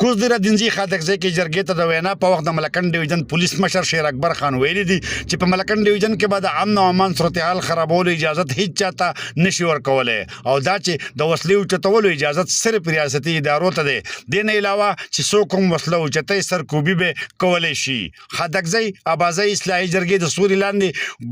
کوزدر ادینځي خاطرځای کې جرګې ته د وینا په وخت د ملکنډ ډیویژن پولیس مشر شیر اکبر خان ویلي دي چې په ملکنډ ډیویژن کې به د امن او امان صورتحال خرابولو اجازت هیڅ چاته نشي ورکولی او دا چې د وسلې اوچتولو اجازت صرف ریاستي ادارو ته دی. دې نه علاوه چې څوک هم وسله اوچتئ سرکوبي به کولی شي. خاطرځای ابازۍ اصلاحي جرګې د سوري لاندې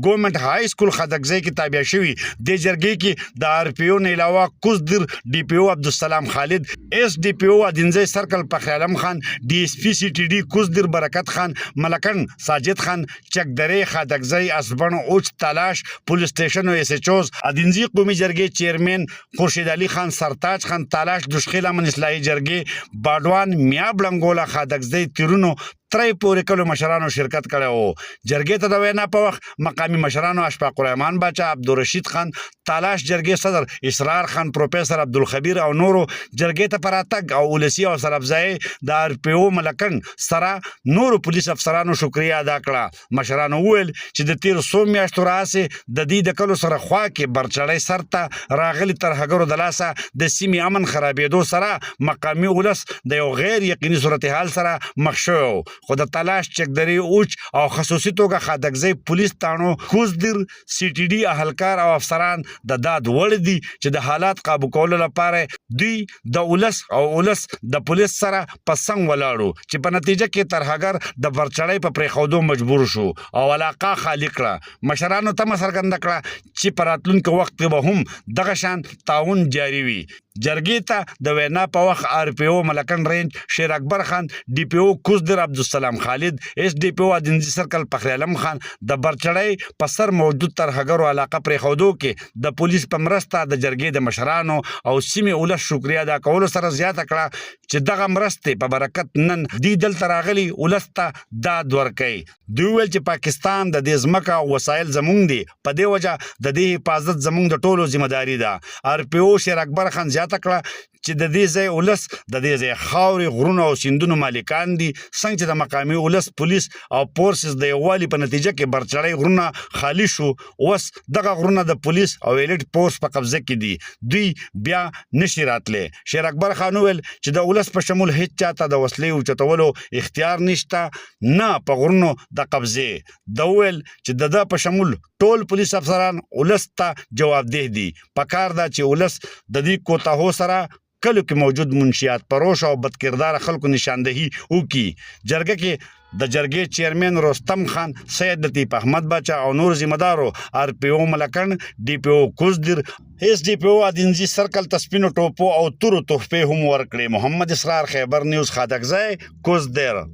ګورنمنټ های سکول خاطرځای کې تابع شوي. دې جرګې کې د آر پی او نه علاوه کوزدر ډي پی او عبدالسلام خالد، ایس ډي پی او ادینځي سرکل فخر عالم خان، ډي اس پی سی ټي ډي کوزدر برکت خان، ملکنډ ساجد خان، چکدرې خاطرځای اسبن اوچ تلاش پولیس سټیشن او اس ایچ اوز، ادینځي قومي جرګې چیرمن خورشید علي خان سرتاج خان، تلاش دشخیل امن اصلاحي جرګې باډوان میا بلنګولا خاطرځای تیرونو ترای پورې کلو مشرانو شرکت کړی وو. جرګې ته د وینا په وخت مقامي مشرانو اشفاق الرحمن باچا، عبدالرشید خان، تلاش جرګې صدر اسرار خان، پروفیسر عبدالخبیر او نورو جرګې ته په راتګ او ولسي حوصله افزایي د آر پی او ملکنډ سره نورو پولیس افسرانو شکریه ادا کړه. مشرانو وویل چې د تېرو څو میاشتو راهیسې د دې د کلو سره خوا کې برچړی سر ته راغلي ترهګرو د لاسه د سیمې امن خرابېدو سره مقامي ولس د یو غیر یقیني صورتحال سره مخ شوی و. خو د تلاش، چکدرې، اوچ او خصوصي توګه خاطرځای پولیس تاڼو، کوزدر، سی ټي ډي اهلکار او افسران د داد وړ دي چې د حالات قابو کولو لپاره دوی د ولس او ولس د پولیس سره په څنګ ولاړو چې په نتیجه کې ترهګر د برچړۍ په پرېښودو مجبور شو او علاقه خالي کړه. مشرانو تمه څرګنده کړه چې په راتلونکي وخت کې به هم دغه شان تعاون جاري وي. جرګې ته د وینا په وخت آر پی او ملکنډ رینج شیر اکبر خان، ډي پی او کوزدر عبدالسلام خالد، ایس ډي پی او ادینځي سرکل فخر عالم خان د برچړۍ په سر موجود ترهګرو علاقه پرېښودو کې د پولیس په مرسته د جرګې د مشرانو او سیمې ولس شکریه ادا کولو سره زیاته کړه چې دغه مرستې په برکت نن دوی دلته راغلي ولس ته داد ورکوي. دوی ویل چې پاکستان د دې ځمکه او وسایل زموږ دي، په دې وجه د دې حفاظت زموږ د ټولو ذمه داري ده. آر پی او شیر اکبر خان زیاته کړه چې د دې ځای ولس د دې ځای خاورې، غرونه او سیندونو مالکان دي، څنګه چې د مقامي ولس پولیس او فورسز د یووالي په نتیجه کې برچړی غرونه خالي شو. اوس دغه غرونه د پولیس او ایلیټ فورس په قبضه کې دي، دوی بیا نشي راتلی. شیر اکبر خان وویل چې د ولس په شمول هیڅ چاته د وسلې اوچتولو اختیار نشته، نه په غرونو د قبضې. ده وویل چې د ده په شمول ټول پولیس افسران ولس ته جوابدeh دي. پکار ده چې ولس د دې کوتاهو سره کلو کې موجود منشیات پروش او بدکردار خلکو نشاندهي وکړي. جرګه کې د جرګې چیرمن رستم خان، سید لطیف احمد باچا او نور ذمہ دارو، آر پی او ملکنډ، ډي پی او کوزدر، ایس ډي پی او ادینځي سرکل ته سپینو ټوپو او تورو تحفې هم ورکړې. محمد اسرار، خیبر نیوز، خاطرځای، کوزدر.